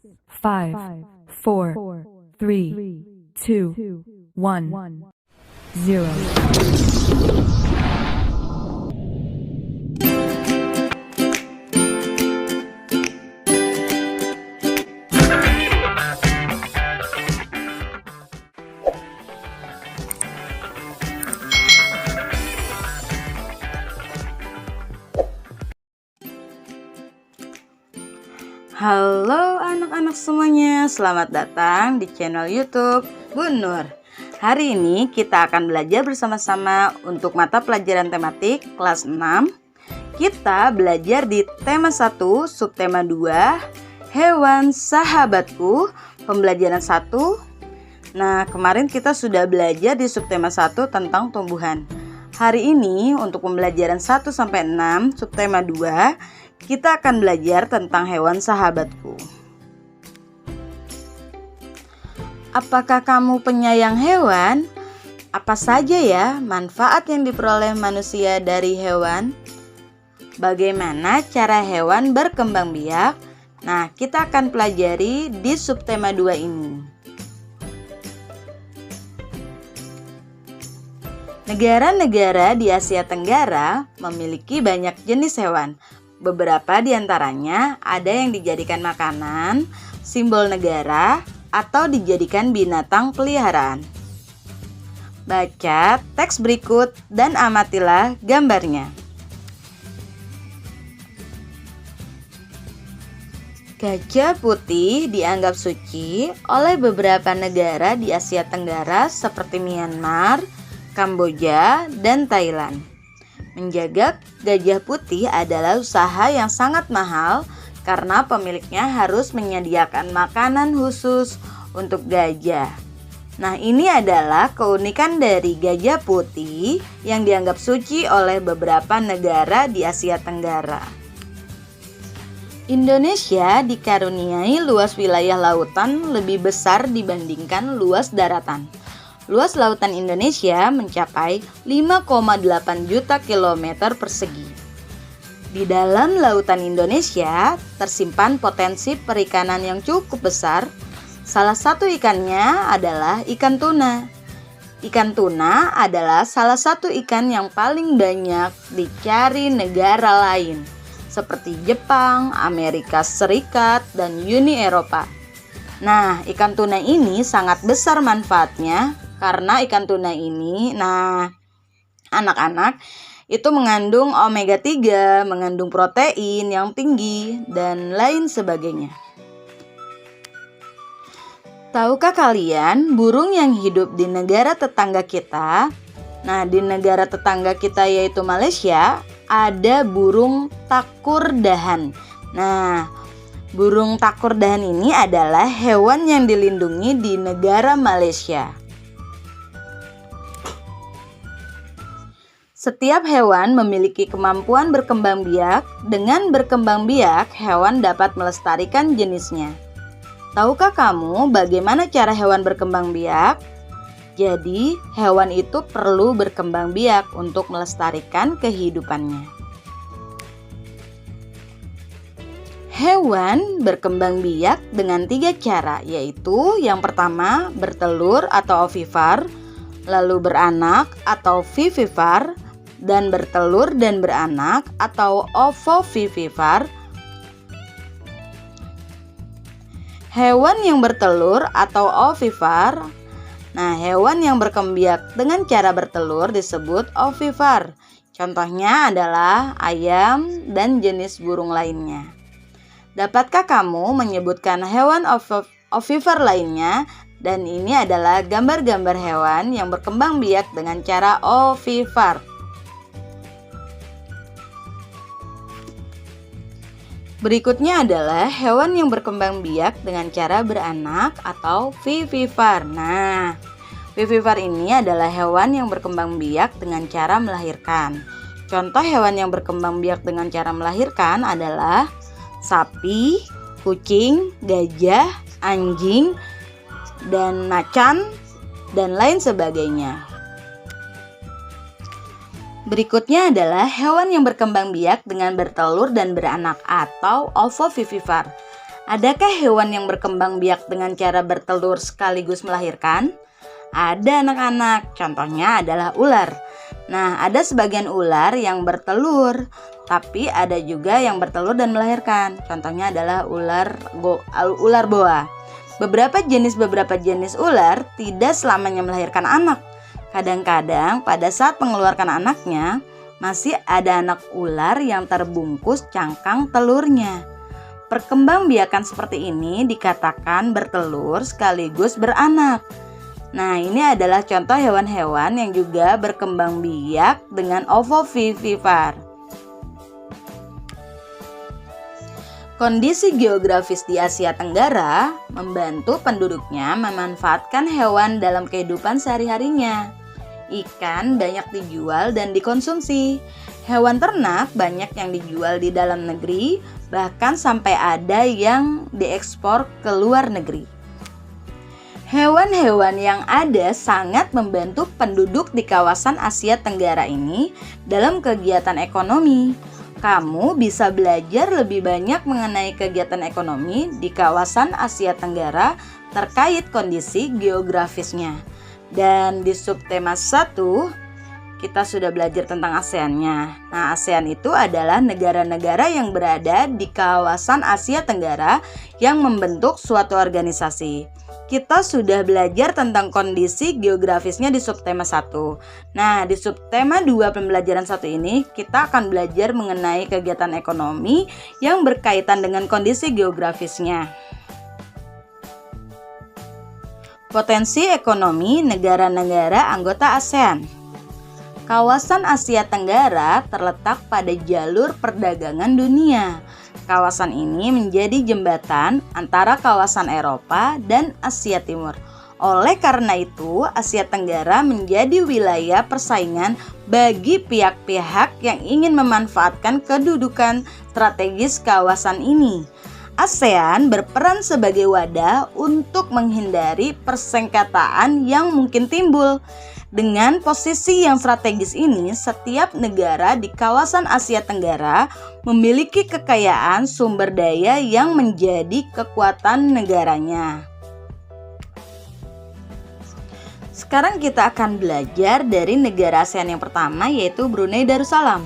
5, 4, 3, 2, 1, 0. Halo anak-anak semuanya, selamat datang di channel YouTube Bu Nur. Hari ini kita akan belajar bersama-sama untuk mata pelajaran tematik kelas 6. Kita belajar di tema 1, subtema 2, hewan sahabatku, pembelajaran 1. Nah, kemarin kita sudah belajar di subtema 1 tentang tumbuhan. Hari ini untuk pembelajaran 1 sampai 6, subtema 2, kita akan belajar tentang hewan sahabatku. Apakah kamu penyayang hewan? Apa saja ya manfaat yang diperoleh manusia dari hewan? Bagaimana cara hewan berkembang biak? Nah, kita akan pelajari di subtema 2 ini. Negara-negara di Asia Tenggara memiliki banyak jenis hewan. Beberapa di antaranya ada yang dijadikan makanan, simbol negara, atau dijadikan binatang peliharaan. Baca teks berikut dan amatilah gambarnya. Gajah putih dianggap suci oleh beberapa negara di Asia Tenggara seperti Myanmar, Kamboja, dan Thailand. Menjaga gajah putih adalah usaha yang sangat mahal karena pemiliknya harus menyediakan makanan khusus untuk gajah. Nah, ini adalah keunikan dari gajah putih yang dianggap suci oleh beberapa negara di Asia Tenggara. Indonesia dikaruniai luas wilayah lautan lebih besar dibandingkan luas daratan. Luas lautan Indonesia mencapai 5,8 juta kilometer persegi. Di dalam lautan Indonesia tersimpan potensi perikanan yang cukup besar. Salah satu ikannya adalah ikan tuna. Ikan tuna adalah salah satu ikan yang paling banyak dicari negara lain, seperti Jepang, Amerika Serikat, dan Uni Eropa. Nah, ikan tuna ini sangat besar manfaatnya. Karena ikan tuna ini, anak-anak, itu mengandung omega 3, mengandung protein yang tinggi, dan lain sebagainya. Tahukah kalian burung yang hidup di negara tetangga kita? Nah, di negara tetangga kita yaitu Malaysia, ada burung takurdahan. Nah, burung takurdahan ini adalah hewan yang dilindungi di negara Malaysia. Setiap hewan memiliki kemampuan berkembang biak. Dengan berkembang biak, hewan dapat melestarikan jenisnya. Tahukah kamu bagaimana cara hewan berkembang biak? Jadi, hewan itu perlu berkembang biak untuk melestarikan kehidupannya. Hewan berkembang biak dengan 3 cara, yaitu yang pertama bertelur atau ovipar, lalu beranak atau vivipar, dan bertelur dan beranak atau ovovivipar. Hewan yang bertelur atau ovipar. Nah, hewan yang berkembang biak dengan cara bertelur disebut ovipar. Contohnya adalah ayam dan jenis burung lainnya. Dapatkah kamu menyebutkan hewan ovipar lainnya? Dan ini adalah gambar-gambar hewan yang berkembang biak dengan cara ovipar. Berikutnya adalah hewan yang berkembang biak dengan cara beranak atau vivipar. Nah, vivipar ini adalah hewan yang berkembang biak dengan cara melahirkan. Contoh hewan yang berkembang biak dengan cara melahirkan adalah sapi, kucing, gajah, anjing, dan macan, dan lain sebagainya. Berikutnya adalah hewan yang berkembang biak dengan bertelur dan beranak atau ovovivipar. Adakah hewan yang berkembang biak dengan cara bertelur sekaligus melahirkan? Ada anak-anak, contohnya adalah ular. Nah, ada sebagian ular yang bertelur, tapi ada juga yang bertelur dan melahirkan. Contohnya adalah ular boa. Beberapa jenis ular tidak selamanya melahirkan anak. Kadang-kadang pada saat mengeluarkan anaknya, masih ada anak ular yang terbungkus cangkang telurnya. Perkembangbiakan seperti ini dikatakan bertelur sekaligus beranak. Nah, ini adalah contoh hewan-hewan yang juga berkembang biak dengan ovovivipar. Kondisi geografis di Asia Tenggara membantu penduduknya memanfaatkan hewan dalam kehidupan sehari-harinya. Ikan banyak dijual dan dikonsumsi. Hewan ternak banyak yang dijual di dalam negeri, bahkan sampai ada yang diekspor ke luar negeri. Hewan-hewan yang ada sangat membantu penduduk di kawasan Asia Tenggara ini dalam kegiatan ekonomi. Kamu bisa belajar lebih banyak mengenai kegiatan ekonomi di kawasan Asia Tenggara terkait kondisi geografisnya. Dan di subtema 1 kita sudah belajar tentang ASEAN-nya. Nah, ASEAN itu adalah negara-negara yang berada di kawasan Asia Tenggara yang membentuk suatu organisasi. Kita sudah belajar tentang kondisi geografisnya di subtema 1. Nah, di subtema 2 pembelajaran 1 ini kita akan belajar mengenai kegiatan ekonomi yang berkaitan dengan kondisi geografisnya. Potensi ekonomi negara-negara anggota ASEAN. Kawasan Asia Tenggara terletak pada jalur perdagangan dunia. Kawasan ini menjadi jembatan antara kawasan Eropa dan Asia Timur. Oleh karena itu, Asia Tenggara menjadi wilayah persaingan bagi pihak-pihak yang ingin memanfaatkan kedudukan strategis kawasan ini. ASEAN berperan sebagai wadah untuk menghindari persengketaan yang mungkin timbul. Dengan posisi yang strategis ini, setiap negara di kawasan Asia Tenggara memiliki kekayaan sumber daya yang menjadi kekuatan negaranya. Sekarang kita akan belajar dari negara ASEAN yang pertama, yaitu Brunei Darussalam.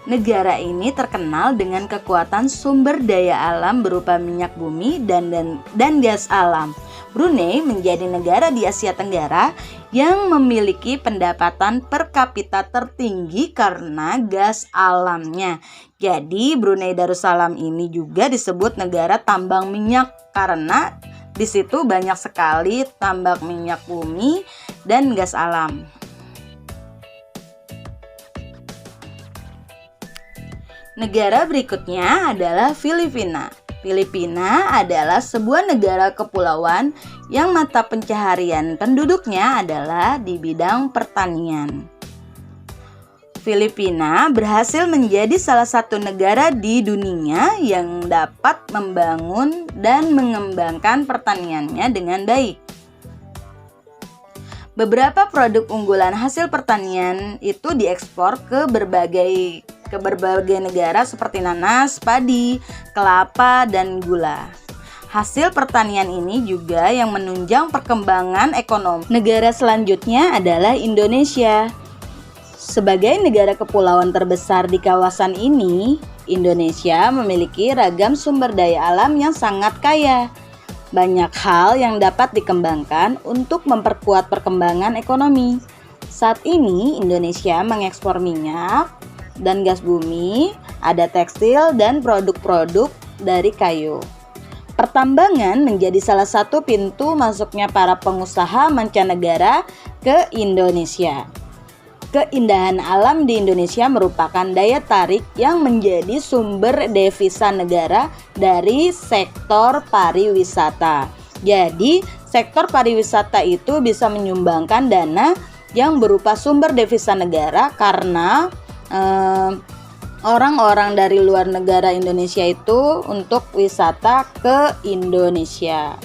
Negara ini terkenal dengan kekuatan sumber daya alam berupa minyak bumi dan gas alam. Brunei menjadi negara di Asia Tenggara yang memiliki pendapatan per kapita tertinggi karena gas alamnya. Jadi Brunei Darussalam ini juga disebut negara tambang minyak karena di situ banyak sekali tambang minyak bumi dan gas alam. Negara berikutnya adalah Filipina. Filipina adalah sebuah negara kepulauan yang mata pencaharian penduduknya adalah di bidang pertanian. Filipina berhasil menjadi salah satu negara di dunia yang dapat membangun dan mengembangkan pertaniannya dengan baik. Beberapa produk unggulan hasil pertanian itu diekspor ke berbagai negara seperti nanas, padi, kelapa, dan gula. Hasil pertanian ini juga yang menunjang perkembangan ekonomi. Negara selanjutnya adalah Indonesia. Sebagai negara kepulauan terbesar di kawasan ini, Indonesia memiliki ragam sumber daya alam yang sangat kaya. Banyak hal yang dapat dikembangkan untuk memperkuat perkembangan ekonomi. Saat ini Indonesia mengekspor minyak dan gas bumi, ada tekstil dan produk-produk dari kayu. Pertambangan menjadi salah satu pintu masuknya para pengusaha mancanegara ke Indonesia. Keindahan alam di Indonesia merupakan daya tarik yang menjadi sumber devisa negara dari sektor pariwisata. Jadi, sektor pariwisata itu bisa menyumbangkan dana yang berupa sumber devisa negara karena orang-orang dari luar negara Indonesia itu untuk wisata ke Indonesia.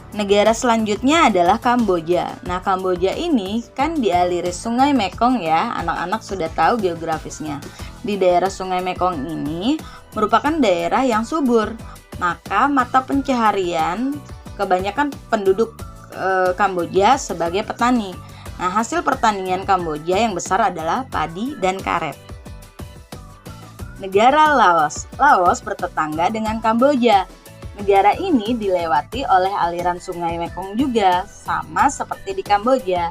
Negara selanjutnya adalah Kamboja. Nah, Kamboja ini kan dialiri Sungai Mekong ya. Anak-anak sudah tahu geografisnya. Di daerah Sungai Mekong ini merupakan daerah yang subur, maka mata pencaharian kebanyakan penduduk Kamboja sebagai petani. Nah, hasil pertanian Kamboja yang besar adalah padi dan karet. Negara Laos. Laos bertetangga dengan Kamboja. Negara ini dilewati oleh aliran sungai Mekong juga, sama seperti di Kamboja.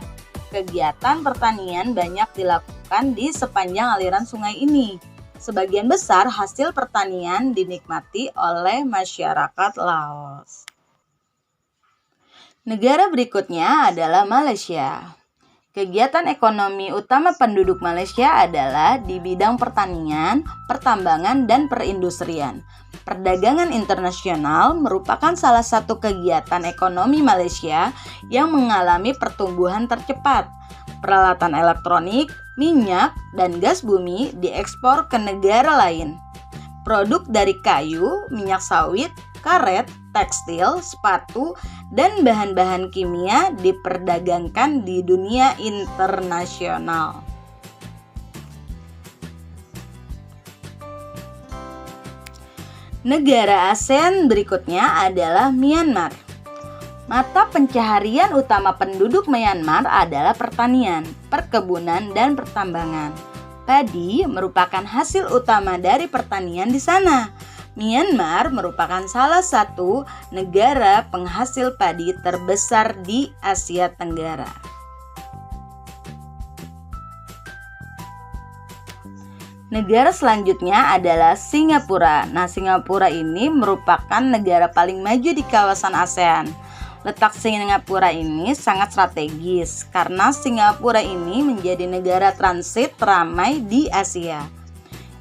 Kegiatan pertanian banyak dilakukan di sepanjang aliran sungai ini. Sebagian besar hasil pertanian dinikmati oleh masyarakat Laos. Negara berikutnya adalah Malaysia. Kegiatan ekonomi utama penduduk Malaysia adalah di bidang pertanian, pertambangan, dan perindustrian. Perdagangan internasional merupakan salah satu kegiatan ekonomi Malaysia yang mengalami pertumbuhan tercepat. Peralatan elektronik, minyak, dan gas bumi diekspor ke negara lain. Produk dari kayu, minyak sawit, karet, tekstil, sepatu, dan bahan-bahan kimia diperdagangkan di dunia internasional. Negara ASEAN berikutnya adalah Myanmar. Mata pencaharian utama penduduk Myanmar adalah pertanian, perkebunan, dan pertambangan. Padi merupakan hasil utama dari pertanian di sana. Myanmar merupakan salah satu negara penghasil padi terbesar di Asia Tenggara. Negara selanjutnya adalah Singapura. Nah, Singapura ini merupakan negara paling maju di kawasan ASEAN. Letak Singapura ini sangat strategis karena Singapura ini menjadi negara transit ramai di Asia.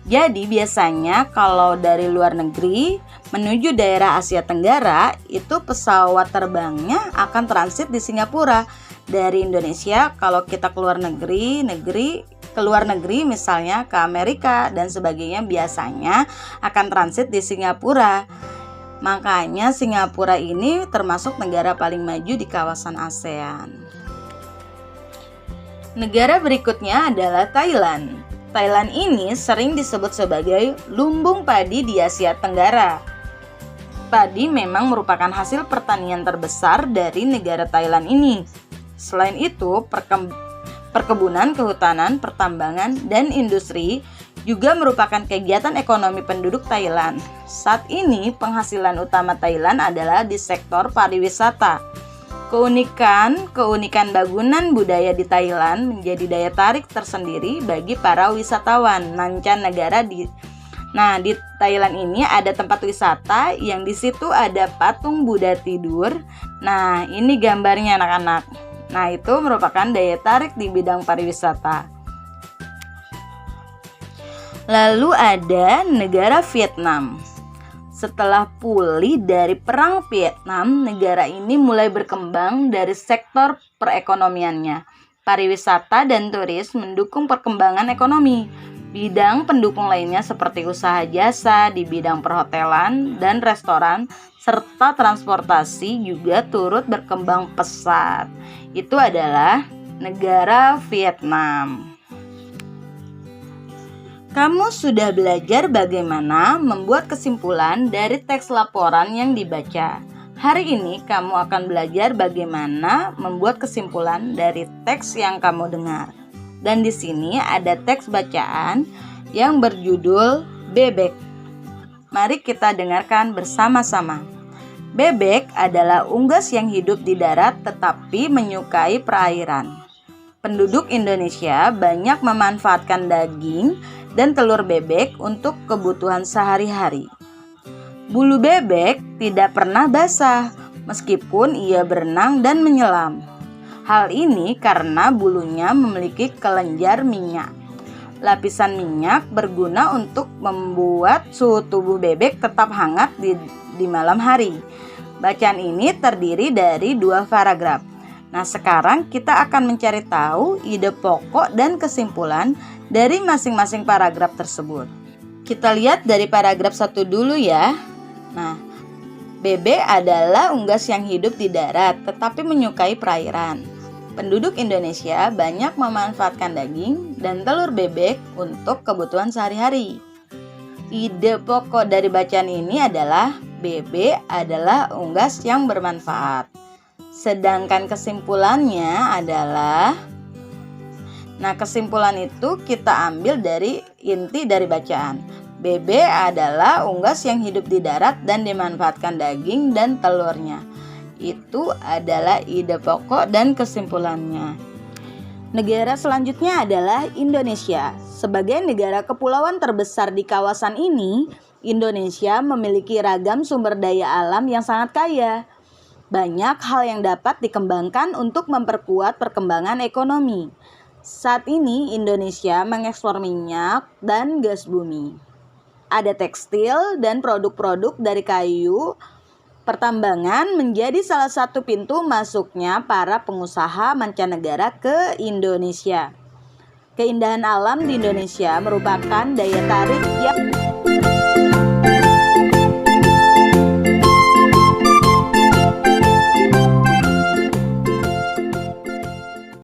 Jadi biasanya kalau dari luar negeri menuju daerah Asia Tenggara itu pesawat terbangnya akan transit di Singapura. Dari Indonesia kalau kita keluar negeri misalnya ke Amerika dan sebagainya biasanya akan transit di Singapura. Makanya Singapura ini termasuk negara paling maju di kawasan ASEAN. Negara berikutnya adalah Thailand. Thailand ini sering disebut sebagai lumbung padi di Asia Tenggara. Padi memang merupakan hasil pertanian terbesar dari negara Thailand ini. Selain itu, perkebunan, kehutanan, pertambangan, dan industri juga merupakan kegiatan ekonomi penduduk Thailand. Saat ini, penghasilan utama Thailand adalah di sektor pariwisata. Keunikan bangunan budaya di Thailand menjadi daya tarik tersendiri bagi para wisatawan mancanegara. Di Thailand ini ada tempat wisata yang di situ ada patung Buddha tidur. Nah, ini gambarnya anak-anak. Nah, itu merupakan daya tarik di bidang pariwisata. Lalu ada negara Vietnam. Setelah pulih dari Perang Vietnam, negara ini mulai berkembang dari sektor perekonomiannya. Pariwisata dan turis mendukung perkembangan ekonomi. Bidang pendukung lainnya seperti usaha jasa di bidang perhotelan dan restoran, serta transportasi juga turut berkembang pesat. Itu adalah negara Vietnam. Kamu sudah belajar bagaimana membuat kesimpulan dari teks laporan yang dibaca. Hari ini kamu akan belajar bagaimana membuat kesimpulan dari teks yang kamu dengar. Dan di sini ada teks bacaan yang berjudul Bebek. Mari kita dengarkan bersama-sama. Bebek adalah unggas yang hidup di darat tetapi menyukai perairan. Penduduk Indonesia banyak memanfaatkan daging dan telur bebek untuk kebutuhan sehari-hari. Bulu bebek tidak pernah basah meskipun ia berenang dan menyelam. Hal ini karena bulunya memiliki kelenjar minyak. Lapisan minyak berguna untuk membuat suhu tubuh bebek tetap hangat di malam hari. Bacaan ini terdiri dari 2 paragraf. Nah, sekarang kita akan mencari tahu ide pokok dan kesimpulan dari masing-masing paragraf tersebut. Kita lihat dari paragraf 1 dulu ya. Nah, bebek adalah unggas yang hidup di darat tetapi menyukai perairan. Penduduk Indonesia banyak memanfaatkan daging dan telur bebek untuk kebutuhan sehari-hari. Ide pokok dari bacaan ini adalah BB adalah unggas yang bermanfaat. Sedangkan kesimpulannya adalah, kesimpulan itu kita ambil dari inti dari bacaan. BB adalah unggas yang hidup di darat dan dimanfaatkan daging dan telurnya. Itu adalah ide pokok dan kesimpulannya. Negara selanjutnya adalah Indonesia. Sebagai negara kepulauan terbesar di kawasan ini, Indonesia memiliki ragam sumber daya alam yang sangat kaya. Banyak hal yang dapat dikembangkan untuk memperkuat perkembangan ekonomi. Saat ini Indonesia mengekspor minyak dan gas bumi. Ada tekstil dan produk-produk dari kayu. Pertambangan menjadi salah satu pintu masuknya para pengusaha mancanegara ke Indonesia. Keindahan alam di Indonesia merupakan daya tarik yang